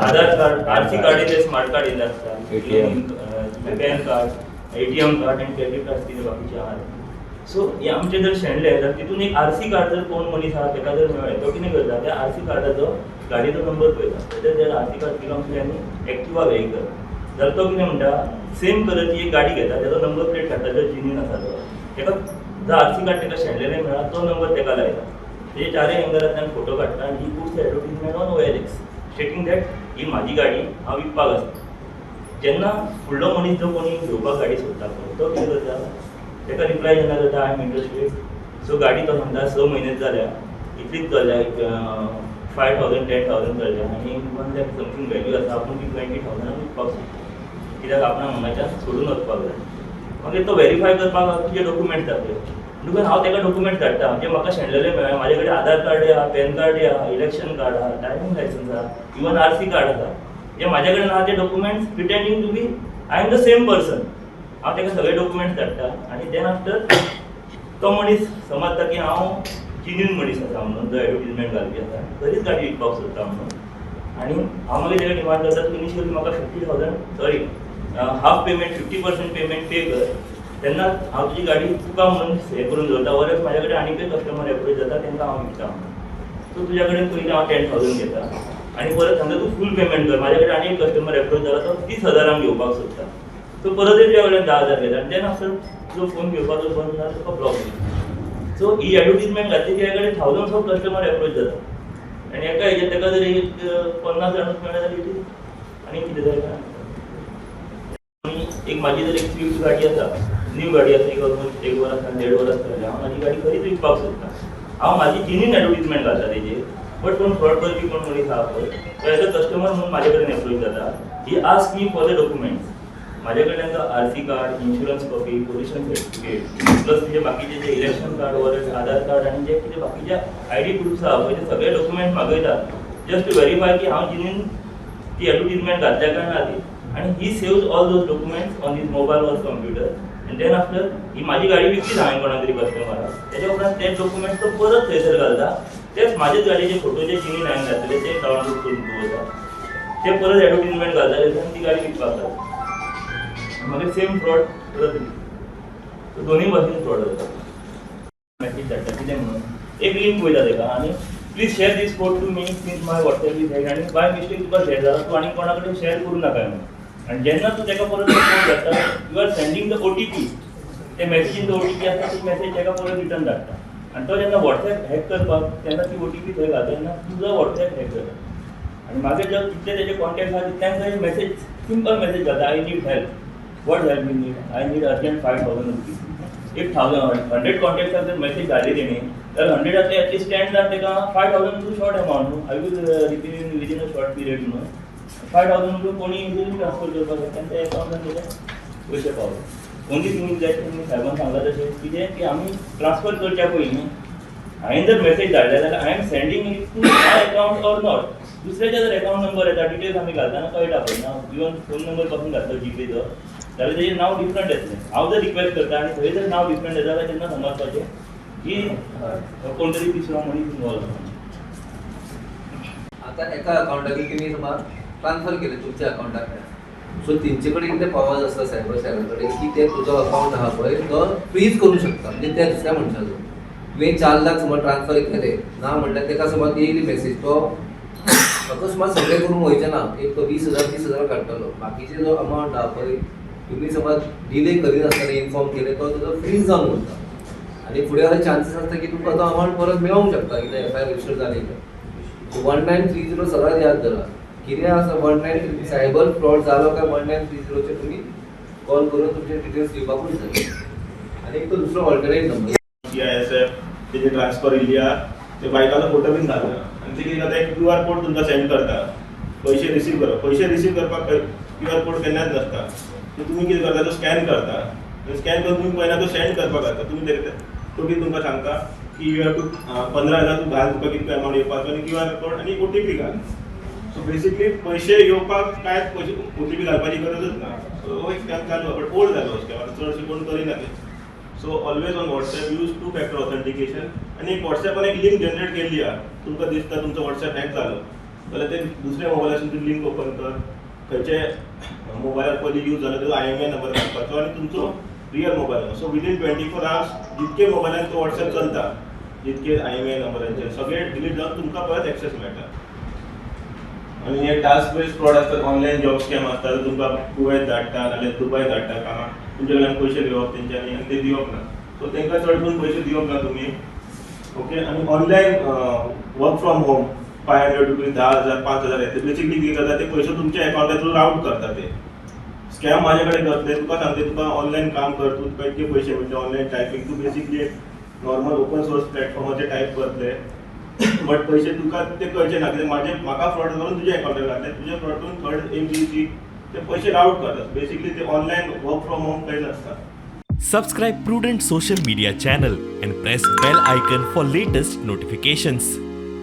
आधार card, RC card येते, smart card येत असतात, पॅन कार्ड, ATM कार्ड आणि क्रेडिट कार्ड कितें बाकीचे आहात. सो हे आमचे जर शेणले तर तितून एक आरसी कार्ड जर कोण मनीस आहा ताका जर मेळ्ळें तो कितें करता, त्या आरसी कार्डाचो गाडयेचो नंबर पळयता, तेजेर RC card belongs to any Activa vehicle. जर तो कितें म्हणटा, सेम कलरची एक गाडी घेता, तेजो नंबर प्लेट काडटा जो जिन्यून आसा तो, ताका जर आरसी कार्ड ताका शेणलेलें मेळ्ळा तो नंबर ताका लायता. तेजे चारय एंगलांतल्यान फोटो काडटा आनी he goods advertisement on OLX stating that ही म्हाजी गाडी हांव विकपाक आसा. जेन्ना फुडलो मनीस जो कोणी घेवपाक गाडी सोदता पळय तो कितें करता, ताका रिप्लाय जेन्ना करता आय एम इंटरेस्टेड, सो गाडी तो म्हणटा 6 म्हयने जाल्या, इतलीच चल्ल्या, 5,000 10,000 चल्ल्या आनी 1 lakh समथींग व्हॅल्यू आसा, आपूण ती 20,000 विकपाक सोदता. कित्याक आपणाक हांगाच्यान सोडून वचपाक जाय. मागीर तो व्हेरीफाय करपाक तुजे डॉक्युमेंट जाय. म्हणून हांव ताका डॉक्युमेंट धाडटा जे म्हाका शेणलेले मेळ्ळ्या. म्हाजे कडेन आधार कार्ड आहा, पॅन कार्ड आहा, इलेक्शन कार्ड आहा, ड्रायव्हिंग लायसन्स आहा, इवन आरसी कार्ड आसा. जे म्हाजे कडेन आहा ते documents pretending to be I am the same person. हांव ताका सगळे डॉक्युमेंट्स धाडटा आनी देन आफ्टर तो मनीस समजता की हांव जिन्यून मनीस आसा म्हणून, जो एडवर्टिजमेंट घालपी आसा, खरीच गाडी विकपाक सोदता म्हणून. आनी हांव मागीर ताका डिमांड करता, तूं इनिशियली म्हाका 50,000 हाफ पेमेंट 50% पेमेंट पे कर, तेन्ना हांव तुजी गाडी तुका म्हणून हे करून दवरता. वरस म्हाजे कडेन आनीकय कस्टमर एप्रोच जाता तांकां हांव विकता म्हणून. सो तुज्या कडेन पयलीं हांव 10,000 घेता आनी परत सांगता तूं फूल पेमेंट कर. म्हाजे कडेन आनी एक कस्टमर एप्रोच जाला तो 30,000 घेवपाक सोदता. सो परत तुज्या कडेन 10,000 घेता आनी तेन्ना आफ्टर तुजो फोन घेवपाचो बंद जाता, तुका ब्लॉक दिता. सो ही एडवर्टिजमेंट घातली तुज्या कडेन थावजंड्स ऑफ कस्टमर एप्रोच जाता आनी एका हेजेर ताका जर एक 50 जाणूच मेळ्ळे जाल्यार इट इज आनी कितें जाय काय. एक माझी जर एक स्विफ्ट गाडी आसा, न्यू गाडी आसा, एक ऑलमोस्ट 1 वर आसा 1.5 वर आसा, हांव म्हाजी गाडी खरीच विकपाक सोदता. हांव म्हाजी जिन्यून एडवर्टिजमेंट घालता तेजेर. बट कोण फ्रॉड करपी कोण मनीस आहा पळय तो एज अ कस्टमर म्हणून म्हाजे कडेन एप्रोच जाता. He ask me for the documents. म्हाजे कडेन RC card, insurance copy, pollution certificate, plus तुजे बाकीचे जे इलेक्शन कार्ड वर आधार कार्ड आनी जे कितें बाकीचे ID प्रूफ्स आहा पळय ते सगळे डॉक्युमेंट मागयता जस्ट टू व्हेरीफाय की हांव जिन्यून ती एडवर्टिजमेंट घातल्या काय ना ती. आणि he saves all those documents on his mobile or computer. And then after he माझी गाडी विकली हांवें कोणा तरी कस्टमराक, त्याच्या उपरांत ते डॉक्युमेंट्स तो परत थंयसर घालता. तेच म्हाजेच गाडयेचे फोटो जे जिनीन हांवें घातलेले ते डावनलोड करून दवरता, ते परत एडवर्टिजमेंट घालता आनी ती गाडी विकपाक जाता. मागीर सेम फ्रॉड परत सो दोनूय भाशेन फ्रॉड जाता. मॅसेज धाडटा कितें म्हणून एक लिंक वयता ताका आनी please share this code to me since my WhatsApp is hack आनी बाय मिस्टेक तुका शेअर जाला तूं आनी कोणा कडेन शेअर करूं नाका म्हणून. आनी जेन्ना तूं ताका परत कोड धाडटा you are sending the OTP. ते मॅसेजीन जो OTP आसता ती मॅसेज ताका परत रिटर्न धाडटा आनी तो जेन्ना WhatsApp हॅक करपाक तेन्ना ती OTP थंय घालता तेन्ना तुजो WhatsApp हॅक जाता. आनी मागीर जर कितले तेजे कॉन्टॅक्ट आहा तितल्यांक मॅसेज सिंपल मॅसेज घालता, I need help, what help you need, I need urgent 5,000 rupees. एक 100 कॉन्टॅक्टाक जर मॅसेज घाली तेणी तर 100 एटलीस्ट 10 जाण ताका 5,000 टू शॉर्ट एमावंट न्हू. I will receive in within a short period न्हू. 5,000 रुपया कोणी इजिली ट्रान्सफर करपाक शकता आनी त्या एकावंटान तेजे पयशे पावता. ओन्ली थिंग इज दॅट तुमी साहेबान सांगला तशें कितें की आमी ट्रान्सफर करच्या पयलीं हांवें जर मॅसेज धाडले जाल्यार I am sending it to my account or not. दुसऱ्याच्या जर अकाउंट नंबर येता डिटेल्स आमी घालतना कळटा पळय ना, इवन फोन नंबर पासून घातलो जीपेचो जाल्यार तेजें नांव डिफरंट येतलें. हांव जर रिक्वेस्ट करता आनी थंय जर नांव डिफरंट येता जाल्यार तेन्ना समजपाचें की कोण तरी तिसरो मनीस इनवॉल्व आसा. आता एका अकाउंटाक तुम्ही समज ट्रान्सफर केले तुमच्या अकाउंटाक, सो तेंचे कडेन कितें पावर आसा सायबर सेलाकडे की ते तुजो अकाउंट आहा पळय तो फ्रीज करूं शकता. म्हणजे त्या दुसऱ्या मनशाचो तुवें 4 लाख समज ट्रान्सफर केले ना म्हणल्यार ताका समज येयली मेसेज तो अकस्मात सगळें करूंक वयचें ना, एक तो 20,000 30,000 काडटलो. बाकीचे जो अमावंट आहा पळय तुम्ही समज डिले करिनासतना इन्फॉर्म केले तो तुजो फ्रीज जावन उरता आनी फुडें अशे चान्सीस आसता की तुका तो अमावंट परत मेळोंक शकता कितें FIR रजिस्टर जाली तर. 1930 सगळ्यात याद धरा कितें आसा 1930 सायबर फ्रॉड जालो काय 1930 तुम्ही कॉल करून तुमचे डिटेल्स दिवपाकूच जाय. आनी एक तो दुसरो ऑल्टरनेट नंबर CISF तेजे ट्रान्सफर इंडिया ते बायकाचो फोटो बीन घालता आनी ते कितें करता एक QR कोड तुमकां सेंड करता पयशे रिसीव करप. पयशे रिसीव करपाक QR कोड केन्नाच नासता. तुमी कितें करता तो स्कॅन करता, स्कॅन करून तुमी पयला तो सेंड करपाक जाता. तुमी तो कितें तुमकां सांगता की यू हॅव टू 15,000 तूं घाल तुका कितको अमावंट येवपाचो आनी QR कोड आनी OTP घाल. सो बेसिकली पयशे येवपाक कांयच पयशे OTP घालपाची गरजच ना. सो हो एक स्कॅम चालू आहा बट ओल्ड जालो स्कॅम आतां चडशे कोण करिना ते. So always on WhatsApp use 2 factor authentication. आनी एक WhatsApपान एक लिंक जनरेट केल्ली आहा, तुमकां दिसता तुमचो WhatsApp हॅक जालो जाल्यार ते दुसऱ्या मोबायलासून तूं लिंक ओपन कर, खंयचे मोबायलार पयलीं यूज जालो तो IMEI नंबर घालपाचो आनी तुमचो real mobile number. So within 24 hours जितके मोबायलान तो WhatsApp चलता, जितके IMEI नंबरांचेर सगळे डिलीट जावन तुमकां परत एक्सेस मेळटा. आनी हे टास्क बेस्ड फ्रॉड असतात, ऑनलायन जॉब स्कॅम असतात, तर तुमकां कुवेत धाडटा नाजाल्यार दुबय धाडटा कामाक, तुमचे कडल्यान पयशे घेवप तेंच्यांनी आनी ते दिवप ना. सो तांकां चड करून पयशे दिवप ना तुमी. ओके. आनी online work from home 500 rupees, 10,000, 5,000 येते. बेसिकली कितें करता ते पयशे तुमच्या अकाउंटांतून राउट करता ते. स्कॅम माझे कडेन करतले, तुका सांगते तुका ऑनलायन काम कर, तुका इतके पयशे म्हणजे ऑनलायन टायपिंग तूं बेसिकली एक नॉर्मल ओपन सोर्स प्लॅटफॉर्माचेर टायप करतले, बट पयशे तुका ते कळचे ना, कित्याक म्हाका फ्रॉड करून तुज्या अकाउंटार घातले, तुज्या फ्रॉडून थर्ड ABC ते पयशे राउट करतात. बेसिकली ते ऑनलायन वर्क फ्रॉम होम काही नसता. Subscribe Prudent social media channel and press bell icon for latest notifications.